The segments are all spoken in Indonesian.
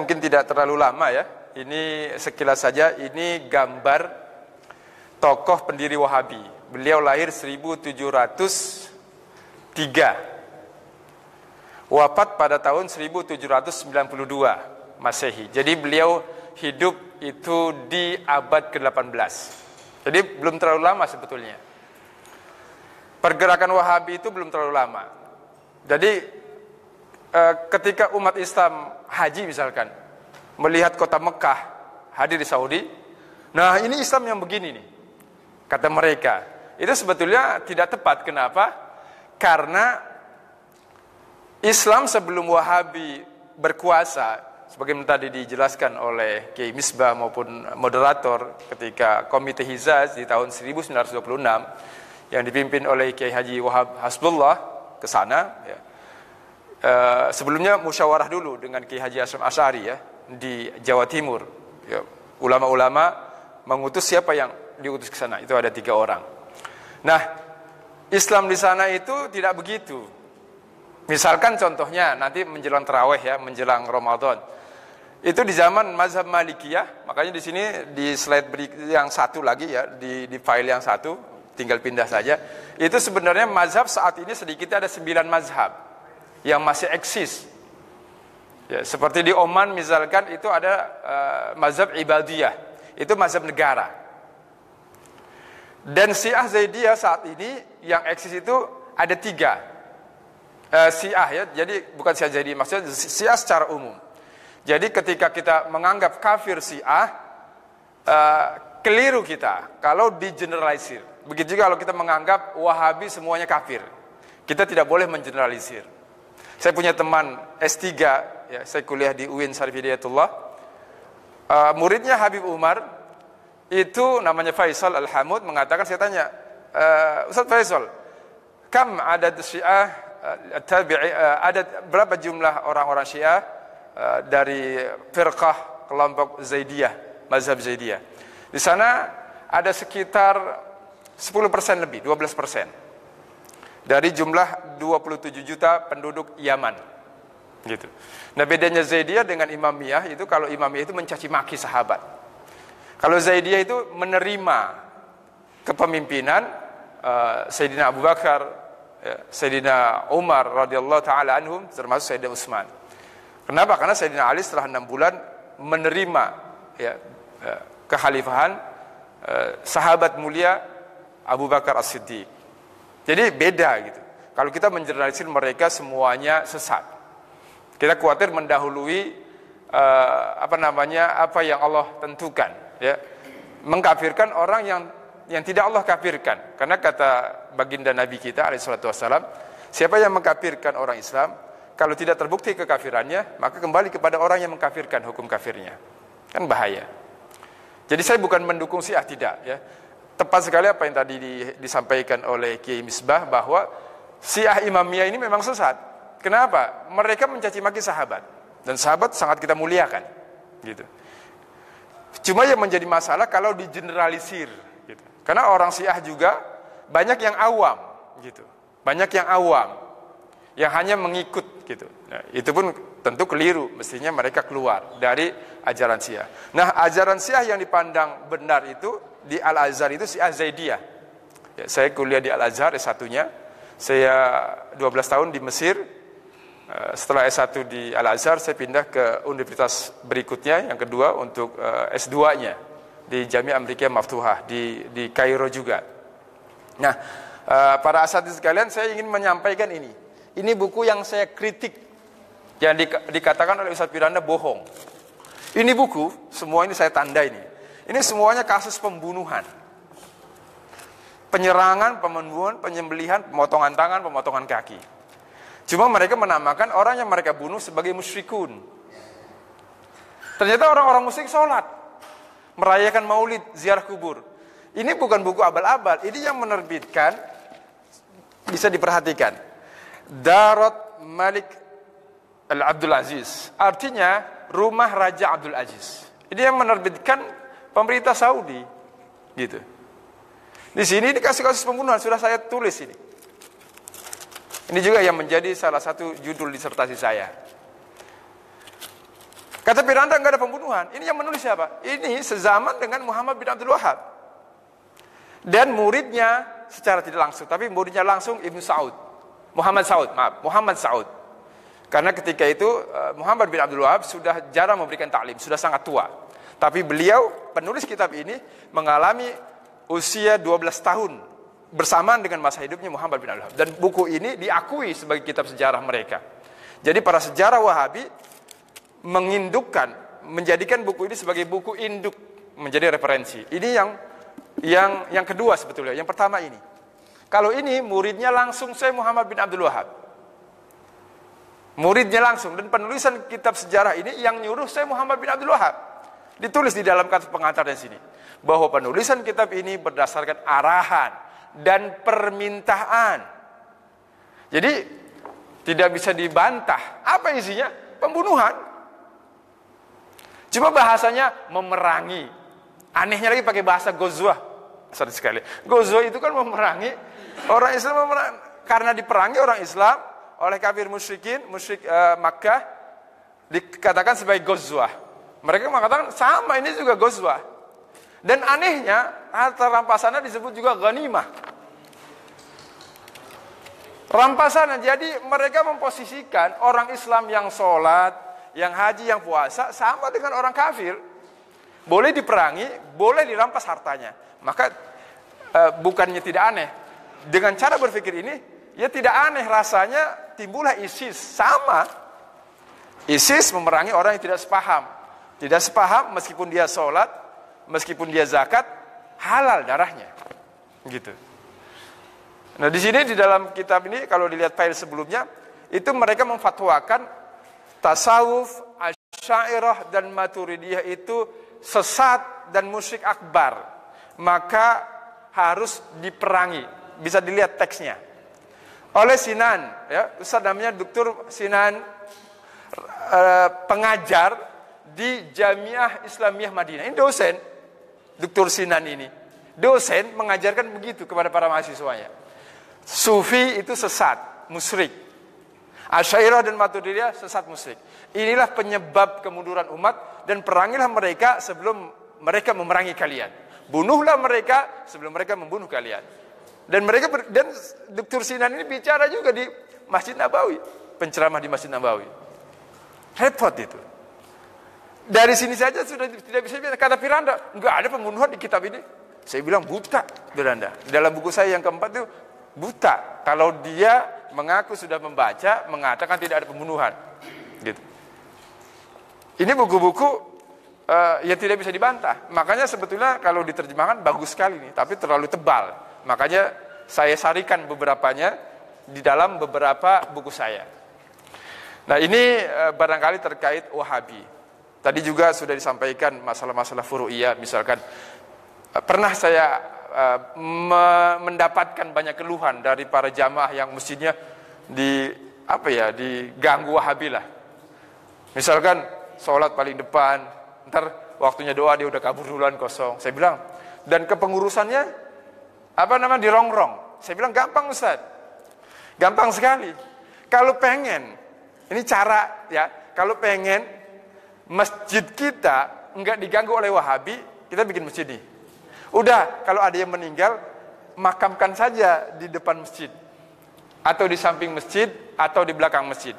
Mungkin tidak terlalu lama ya. Ini sekilas saja, ini gambar tokoh pendiri Wahabi. Beliau lahir 1703. Wafat pada tahun 1792 Masehi. Jadi beliau hidup itu di abad ke-18. Jadi belum terlalu lama sebetulnya. Pergerakan Wahabi itu belum terlalu lama. Jadi ketika umat Islam haji misalkan, melihat kota Mekah hadir di Saudi, nah ini Islam yang begini nih, kata mereka. Itu sebetulnya tidak tepat. Kenapa? Karena Islam sebelum Wahabi berkuasa, sebagaimana tadi dijelaskan oleh Kiai Misbah maupun moderator ketika Komite Hizaz di tahun 1926 yang dipimpin oleh Kiai Haji Wahab Hasbullah ke sana ya. Sebelumnya musyawarah dulu dengan Kiai Haji Hasyim Asy'ari ya di Jawa Timur ya. Ulama-ulama mengutus siapa yang diutus ke sana, itu ada 3 orang. Nah, Islam di sana itu tidak begitu. Misalkan contohnya nanti menjelang tarawih ya, menjelang Ramadan. Itu di zaman mazhab Malikiyah, makanya di sini di slide yang satu lagi ya, di file yang satu, tinggal pindah saja. Itu sebenarnya mazhab saat ini sedikitnya ada 9 mazhab yang masih eksis. Ya, seperti di Oman misalkan itu ada mazhab Ibadiyah, itu mazhab negara. Dan Syiah Zaidiyah saat ini yang eksis itu ada 3. Syiah ya, jadi bukan Syiah Zaidiyah, maksudnya Syiah secara umum. Jadi ketika kita menganggap kafir Syiah, keliru kita kalau digeneralisir. Begitu juga kalau kita menganggap Wahabi semuanya kafir. Kita tidak boleh mengeneralisir. Saya punya teman S3, ya, saya kuliah di UIN Syarif Hidayatullah. Muridnya Habib Umar, itu namanya Faisal Al-Hamud, mengatakan, saya tanya, Ustaz Faisal, kam adad Syiah, ada berapa jumlah orang-orang Syiah dari firqah kelompok Zaidiyah, mazhab Zaidiyah. Di sana ada sekitar 10% lebih, 12%. Dari jumlah 27 juta penduduk Yaman. Gitu. Nah, bedanya Zaidiyah dengan Imamiyah itu, kalau Imamiyah itu mencaci maki sahabat. Kalau Zaidiyah itu menerima kepemimpinan Sayyidina Abu Bakar, Sayyidina Umar radhiyallahu taala anhum, termasuk Sayyidina Utsman. Kenapa? Karena Sayyidina Ali setelah 6 bulan menerima ya, kekhalifahan sahabat mulia Abu Bakar As-Siddiq. Jadi beda gitu. Kalau kita mengeneralisir mereka semuanya sesat, kita khawatir mendahului apa yang Allah tentukan, ya, mengkafirkan orang yang tidak Allah kafirkan. Karena kata baginda Nabi kita alaihissalatu wassalam, siapa yang mengkafirkan orang Islam, kalau tidak terbukti kekafirannya, maka kembali kepada orang yang mengkafirkan hukum kafirnya. Kan bahaya. Jadi saya bukan mendukung Syiah, tidak ya. Tepat sekali apa yang tadi disampaikan oleh Kiai Misbah, bahwa Syiah Imamiyah ini memang sesat. Kenapa? Mereka mencaci maki sahabat, dan sahabat sangat kita muliakan, gitu. Cuma yang menjadi masalah kalau digeneralisir, gitu. Karena orang Syiah juga banyak yang awam, gitu. Banyak yang awam, yang hanya mengikut, gitu. Nah, itu pun tentu keliru. Mestinya mereka keluar dari ajaran Syiah. Nah, ajaran Syiah yang dipandang benar itu di Al-Azhar itu Syiah Zaidiyah. Ya, saya kuliah di Al-Azhar S1-nya. Saya 12 tahun di Mesir. Setelah S1 di Al-Azhar, saya pindah ke universitas berikutnya, yang kedua untuk S2-nya di Jami'ah Amrikiyah Maftuhah di Kairo juga. Nah, para asatidz sekalian, saya ingin menyampaikan ini. Ini buku yang saya kritik, yang dikatakan oleh Ustaz Firanda bohong. Ini buku, semua ini saya tanda ini. Ini semuanya kasus pembunuhan, penyerangan, pembunuhan, penyembelihan, pemotongan tangan, pemotongan kaki. Cuma mereka menamakan orang yang mereka bunuh sebagai musyrikun. Ternyata orang-orang musyrik sholat, merayakan maulid, ziarah kubur. Ini bukan buku abal-abal, ini yang menerbitkan, bisa diperhatikan, Darut Malik Al-Abdul Aziz, artinya rumah Raja Abdul Aziz. Ini yang menerbitkan pemerintah Saudi, gitu. Di sini dikasih kasus pembunuhan, sudah saya tulis ini. Ini juga yang menjadi salah satu judul disertasi saya. Kata Piranda nggak ada pembunuhan. Ini yang menulis siapa? Ini sezaman dengan Muhammad bin Abdul Wahab. Dan muridnya secara tidak langsung, tapi muridnya langsung Ibnu Saud. Muhammad Saud. Karena ketika itu Muhammad bin Abdul Wahab sudah jarang memberikan taklim, sudah sangat tua. Tapi beliau, penulis kitab ini, mengalami usia 12 tahun bersamaan dengan masa hidupnya Muhammad bin Abdul Wahab. Dan buku ini diakui sebagai kitab sejarah mereka. Jadi para sejarah Wahabi menjadikan buku ini sebagai buku induk, menjadi referensi. Ini yang kedua sebetulnya. Yang pertama ini. Kalau ini muridnya langsung Syekh Muhammad bin Abdul Wahab. Muridnya langsung, dan penulisan kitab sejarah ini yang nyuruh Syekh Muhammad bin Abdul Wahab. Ditulis di dalam kata pengantarnya sini bahwa penulisan kitab ini berdasarkan arahan dan permintaan. Jadi tidak bisa dibantah. Apa isinya? Pembunuhan. Cuma bahasanya memerangi. Anehnya lagi pakai bahasa gozwah. Sorry sekali. Gozwah itu kan memerangi. Orang Islam memerangi. Karena diperangi orang Islam oleh kafir musyrik Makkah, dikatakan sebagai gozwah. Mereka mengatakan sama, ini juga gozwah. Dan anehnya harta rampasannya disebut juga ghanimah. Rampasan. Jadi mereka memposisikan orang Islam yang sholat, yang haji, yang puasa sama dengan orang kafir. Boleh diperangi, boleh dirampas hartanya. Maka bukannya tidak aneh. Dengan cara berpikir ini, ya tidak aneh rasanya timbullah ISIS. Sama. ISIS memerangi orang yang tidak sepaham. Tidak sepaham meskipun dia sholat, meskipun dia zakat, halal darahnya. Gitu. Nah di sini di dalam kitab ini kalau dilihat file sebelumnya, itu mereka memfatwakan tasawuf, Asy'ariyah dan Maturidiyah itu sesat dan musyrik akbar. Maka harus diperangi. Bisa dilihat teksnya. Oleh Sinan, ya, Ustaz namanya Dr. Sinan, pengajar di Jamiah Islamiyah Madinah. Ini dosen, Dr. Sinan ini. Dosen mengajarkan begitu kepada para mahasiswanya. Sufi itu sesat, musyrik. Asy'ariyah dan Maturidiyah sesat, musyrik. Inilah penyebab kemunduran umat, dan perangilah mereka sebelum mereka memerangi kalian. Bunuhlah mereka sebelum mereka membunuh kalian. Dan Dr. Sinan ini bicara juga di Masjid Nabawi, penceramah di Masjid Nabawi. Repot itu. Dari sini saja sudah tidak bisa bilang. Kata Piranda, enggak ada pembunuhan di kitab ini. Saya bilang buta, Piranda. Di dalam buku saya yang keempat itu buta. Kalau dia mengaku sudah membaca, mengatakan tidak ada pembunuhan. Gitu. Ini buku-buku yang tidak bisa dibantah. Makanya sebetulnya kalau diterjemahkan bagus sekali nih, tapi terlalu tebal. Makanya saya sarikan beberapanya di dalam beberapa buku saya. Nah ini barangkali terkait Wahabi. Tadi juga sudah disampaikan masalah-masalah furu'iyah. Misalkan pernah saya mendapatkan banyak keluhan dari para jamaah yang mestinya diganggu Wahabi lah. Misalkan sholat paling depan, ntar waktunya doa dia udah kabur duluan kosong. Saya bilang, dan kepengurusannya dirongrong. Saya bilang gampang Ustaz, gampang sekali. Kalau pengen, ini cara ya, kalau pengen masjid kita enggak diganggu oleh Wahabi, kita bikin masjid nih. Udah, kalau ada yang meninggal, makamkan saja di depan masjid, atau di samping masjid, atau di belakang masjid.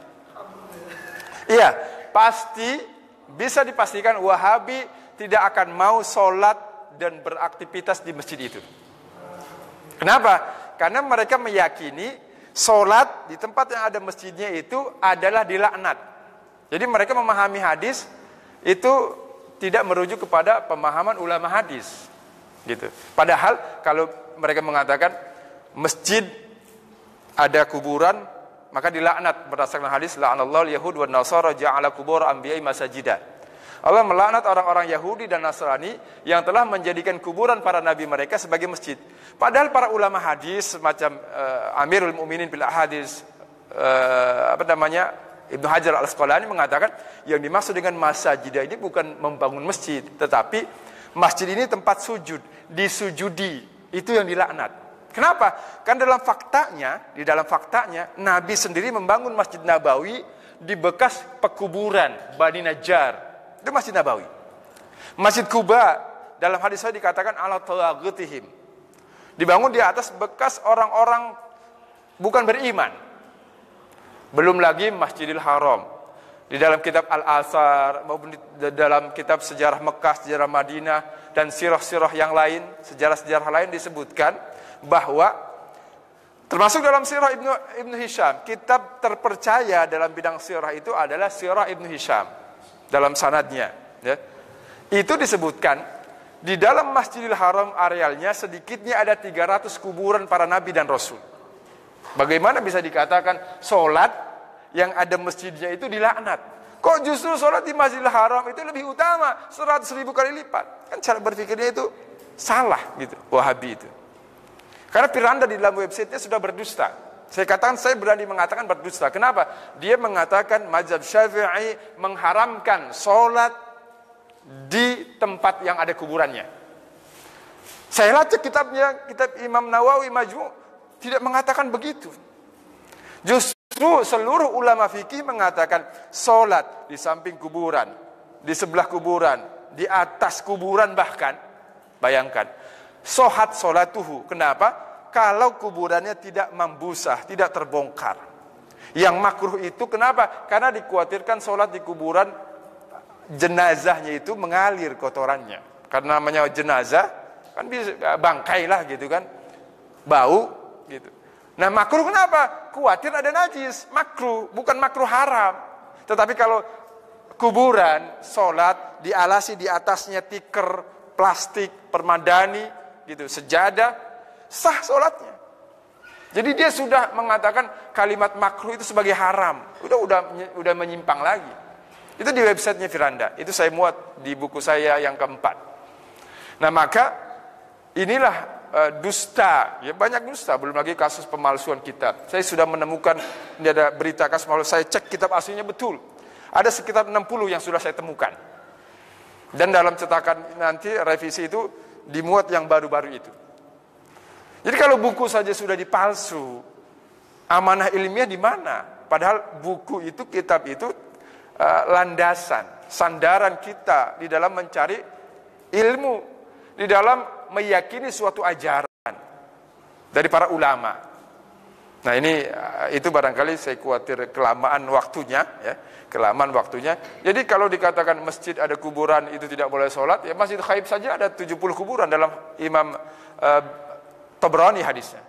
Iya, pasti bisa dipastikan Wahabi tidak akan mau sholat dan beraktivitas di masjid itu. Kenapa? Karena mereka meyakini sholat di tempat yang ada masjidnya itu adalah dilaknat. Jadi mereka memahami hadis itu tidak merujuk kepada pemahaman ulama hadis. Gitu. Padahal kalau mereka mengatakan masjid ada kuburan, maka dilaknat berdasarkan hadis la'anallahu al-yahud wan nasara ja'ala qubur anbiya'i masajida. Allah melaknat orang-orang Yahudi dan Nasrani yang telah menjadikan kuburan para nabi mereka sebagai masjid. Padahal para ulama hadis semacam Amirul Mukminin bil Ahadits Ibnu Hajar Al-Asqalani mengatakan yang dimaksud dengan masajidah ini bukan membangun masjid, tetapi masjid ini tempat sujud, disujudi, itu yang dilaknat. Kenapa? Kan di dalam faktanya Nabi sendiri membangun Masjid Nabawi di bekas pekuburan Bani Najjar. Itu Masjid Nabawi. Masjid Kuba dalam hadis saya dikatakan ala tawagutihim. Dibangun di atas bekas orang-orang bukan beriman. Belum lagi Masjidil Haram. Di dalam kitab Al-Athar maupun di dalam kitab sejarah Mekah, sejarah Madinah dan sirah-sirah yang lain, sejarah-sejarah lain disebutkan bahwa termasuk dalam sirah Ibnu Hisham, kitab terpercaya dalam bidang sirah itu adalah sirah Ibnu Hisham dalam sanadnya, ya. Itu disebutkan di dalam Masjidil Haram arealnya sedikitnya ada 300 kuburan para nabi dan rasul. Bagaimana bisa dikatakan sholat yang ada masjidnya itu dilaknat? Kok justru sholat di Masjidil Haram itu lebih utama 100.000 kali lipat? Kan cara berpikirnya itu salah gitu, Wahabi itu. Karena Piranda di dalam websitenya sudah berdusta. Saya katakan, saya berani mengatakan berdusta. Kenapa? Dia mengatakan mazhab Syafi'i mengharamkan sholat di tempat yang ada kuburannya. Saya baca kitabnya, kitab Imam Nawawi Majmu' tidak mengatakan begitu. Justru seluruh ulama fikih mengatakan sholat di samping kuburan, di sebelah kuburan, di atas kuburan bahkan. Bayangkan, sohat sholatuhu. Kenapa? Kalau kuburannya tidak membusah, tidak terbongkar. Yang makruh itu kenapa? Karena dikhawatirkan sholat di kuburan, jenazahnya itu mengalir kotorannya. Karena namanya jenazah, kan bisa bangkai lah gitu kan, bau gitu. Nah makruh kenapa? Khawatir ada najis, makruh, bukan makruh haram. Tetapi kalau kuburan, sholat, dialasi di atasnya tikar, plastik, permadani, gitu, sejadah, sah sholatnya. Jadi dia sudah mengatakan kalimat makruh itu sebagai haram. Udah menyimpang lagi. Itu di websitenya Firanda. Itu saya muat di buku saya yang keempat. Nah maka inilah dusta, ya banyak dusta, belum lagi kasus pemalsuan kitab. Saya sudah menemukan, ini ada berita kasus pemalsuan, saya cek kitab aslinya betul. Ada sekitar 60 yang sudah saya temukan. Dan dalam cetakan nanti revisi itu dimuat yang baru-baru itu. Jadi kalau buku saja sudah dipalsu, amanah ilmiah di mana? Padahal buku itu, kitab itu landasan, sandaran kita di dalam mencari ilmu, di dalam meyakini suatu ajaran dari para ulama. Nah ini itu barangkali saya khawatir kelamaan waktunya, ya, kelamaan waktunya. Jadi kalau dikatakan masjid ada kuburan itu tidak boleh sholat, ya Masjid Khaib saja ada 70 kuburan dalam Imam Tabrani hadisnya.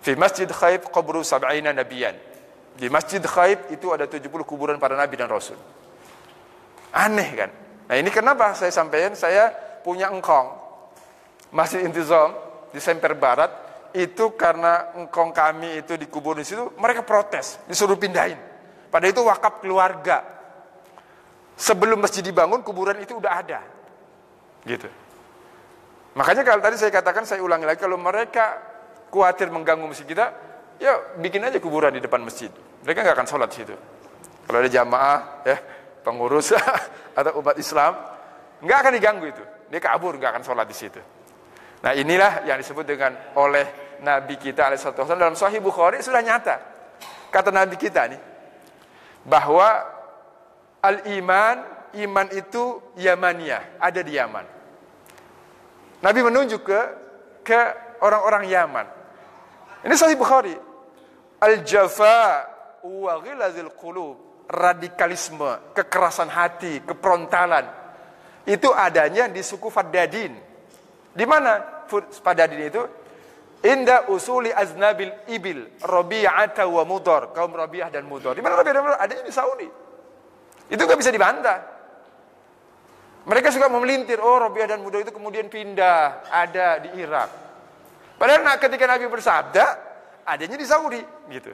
Di Masjid Khaib qabru sab'ina nabiyan. Di Masjid Khaib itu ada 70 kuburan para nabi dan rasul. Aneh kan? Nah ini kenapa saya sampaikan, saya punya engkong. Masjid Intizam di Semper Barat itu karena engkong kami itu dikubur di situ, mereka protes, disuruh pindahin. Padahal itu wakaf keluarga. Sebelum masjid dibangun, kuburan itu udah ada. Gitu. Makanya kalau tadi saya katakan, saya ulangi lagi, kalau mereka khawatir mengganggu masjid kita, ya bikin aja kuburan di depan masjid. Mereka nggak akan sholat di situ. Kalau ada jamaah, ya pengurus atau umat Islam, nggak akan diganggu itu. Dia kabur, nggak akan sholat di situ. Nah inilah yang disebut dengan oleh Nabi kita alaihissalam dalam Sahih Bukhari sudah nyata. Kata Nabi kita nih, bahwa al-iman, iman itu Yamaniyah, ada di Yaman. Nabi menunjuk ke orang-orang Yaman. Ini Sahih Bukhari. Al-jafa wa ghilazil qulub, radikalisme, kekerasan hati, keprontalan, itu adanya di suku Faddadin. Di mana Faddadin itu? Inda usuli aznabil ibil Rabi'ah wa Mudar, kaum Rabi'ah dan Mudar. Di mana Rabi'ah dan Mudar? Adanya di Saudi. Itu gak bisa dibantah. Mereka suka memelintir, oh Rabi'ah dan Mudar itu kemudian pindah, ada di Irak. Padahal ketika Nabi bersabda, adanya di Saudi, gitu.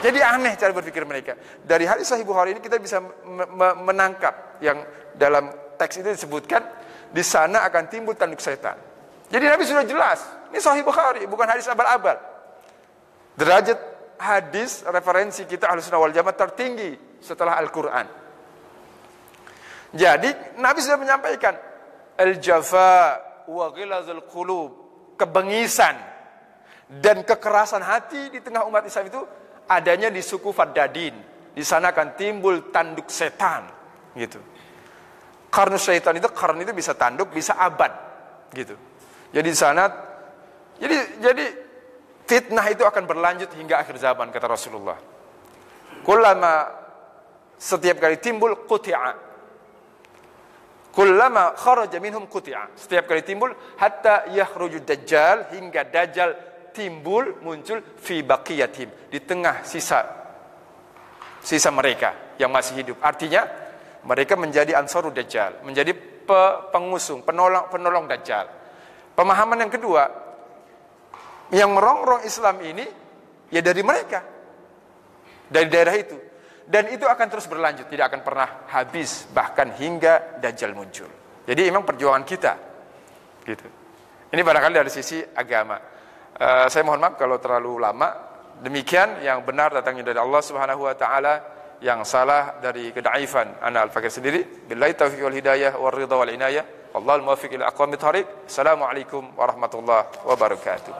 Jadi aneh cara berpikir mereka. Dari hadis Sahih Bukhari ini kita bisa menangkap yang dalam teks itu disebutkan, di sana akan timbul tanduk setan. Jadi Nabi sudah jelas, ini Sahih Bukhari, bukan hadis abal-abal. Derajat hadis referensi kita Ahlussunnah wal Jamaah tertinggi setelah Al-Quran. Jadi Nabi sudah menyampaikan al-jafa wa ghilazul qulub, kebengisan dan kekerasan hati di tengah umat Islam itu adanya di suku Faddadin. Di sana akan timbul tanduk setan, gitu. Qarnus syaitan itu, qarn itu bisa tanduk, bisa abad, gitu. Jadi di sana, jadi fitnah itu akan berlanjut hingga akhir zaman, kata Rasulullah. Kullama, setiap kali timbul, quti'a. Kullama kharaja minhum quti'a. Setiap kali timbul, hatta yakhruju dajjal, hingga dajjal timbul, muncul, fi baqiyatihim, di tengah sisa mereka yang masih hidup. Artinya, mereka menjadi ansarud dajjal, menjadi pengusung, penolong dajjal. Pemahaman yang kedua, yang merongrong Islam ini ya dari mereka, dari daerah itu, dan itu akan terus berlanjut, tidak akan pernah habis, bahkan hingga dajjal muncul. Jadi memang perjuangan kita, gitu. Ini barangkali dari sisi agama. Saya mohon maaf kalau terlalu lama. Demikian yang benar datangnya dari Allah Subhanahu Wa Taala. Yang salah dari kedaifan ana al-fakir sendiri. Billahi taufiq wal hidayah wal ridha wal inayah. Wallahul muwaffiq ila aqwamit thariq. Assalamualaikum warahmatullahi wabarakatuh.